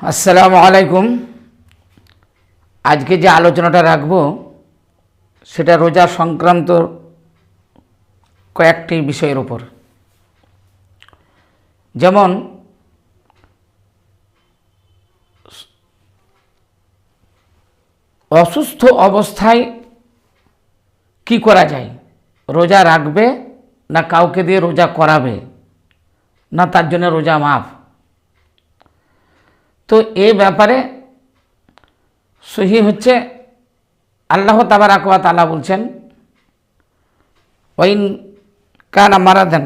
আসসালামু আলাইকুম। আজকে যে আলোচনাটা রাখব সেটা রোজা সংক্রান্ত কয়েকটি বিষয়ের উপর। যেমন অসুস্থ অবস্থায় কি করা যায়, রোজা রাখবে না কাউকে দিয়ে রোজা করাবে, না তার জন্য রোজা মাফ। তো এই ব্যাপারে সহি হচ্ছে আল্লাহ তাবারাক ওয়া তাআলা বলছেন, ওয়াইন কানা মারাদান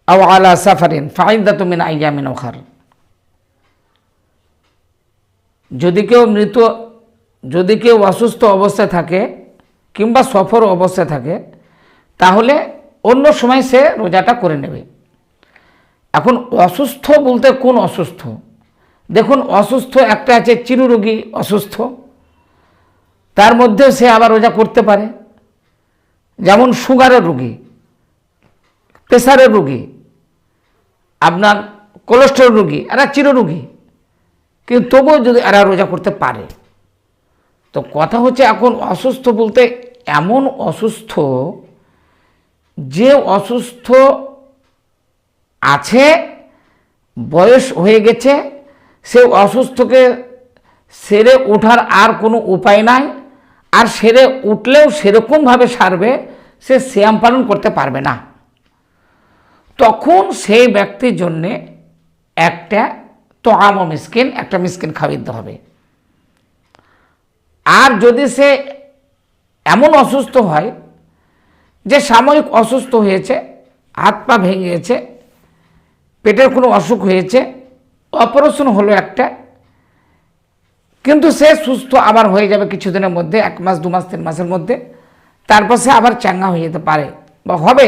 আও আলা সাফারিন ফাইদাতুম মিন আইয়ামিন উখার। যদি কেউ অসুস্থ অবস্থায় থাকে কিংবা সফর অবস্থায় থাকে তাহলে অন্য সময় সে রোজাটা করে নেবে। এখন অসুস্থ বলতে কোন অসুস্থ? দেখুন, অসুস্থ একটা আছে চিররোগী অসুস্থ, তার মধ্যেও সে আবার রোজা করতে পারে। যেমন সুগারের রোগী, প্রেসারের রোগী, আপনার কোলেস্টেরল রোগী, এরা চিররোগী, কিন্তু তবুও যদি এরা রোজা করতে পারে। তো কথা হচ্ছে, এখন অসুস্থ বলতে এমন অসুস্থ যে অসুস্থ আছে, বয়স হয়ে গেছে, সে অসুস্থকে সেরে ওঠার আর কোনো উপায় নাই, আর সেরে উঠলেও সেরকমভাবে সারবে, সে সিয়াম পালন করতে পারবে না। তখন সেই ব্যক্তির জন্যে একটা তোআম মিসকিন, একটা মিসকিন খাওয়িয়ে দিতে হবে। আর যদি সে এমন অসুস্থ হয় যে সাময়িক অসুস্থ হয়েছে, হাত পা ভেঙে গেছে, পেটের কোনো অসুখ হয়েছে, অপারেশন হলো একটা, কিন্তু সে সুস্থ আবার হয়ে যাবে কিছুদিনের মধ্যে, 1 মাস 2 মাস 3 মাসের মধ্যে, তারপর সে আবার চাঙ্গা হয়ে যেতে পারে বা হবে,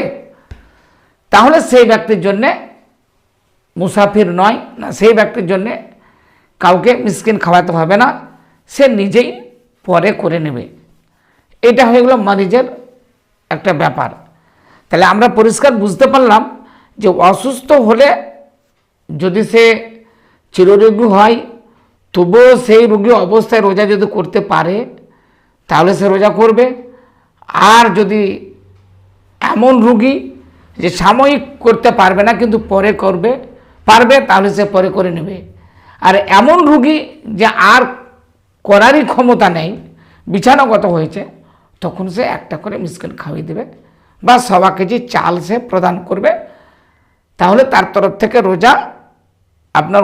তাহলে সেই ব্যক্তির জন্যে মুসাফির নয়, না সেই ব্যক্তির জন্যে কাউকে মিসকিন খাওয়াতে হবে না, সে নিজেই পরে করে নেবে। এটা হয়ে গেল মারিজের একটা ব্যাপার। তাহলে আমরা পরিষ্কার বুঝতে পারলাম যে অসুস্থ হলে যদি সে চিররোগী হয়, তবুও সেই রোগী অবস্থায় রোজা যদি করতে পারে তাহলে সে রোজা করবে। আর যদি এমন রোগী যে সাময়িক করতে পারবে না কিন্তু পরে পারবে, তাহলে সে পরে করে নেবে। আর এমন রোগী যে আর করারই ক্ষমতা নেই, বিছানাগত হয়েছে, তখন সে একটা করে মিসকিন খাওয়িয়ে দেবে বা 1.25 কেজি চাল সে প্রদান করবে, তাহলে তার তরফ থেকে রোজা আপনার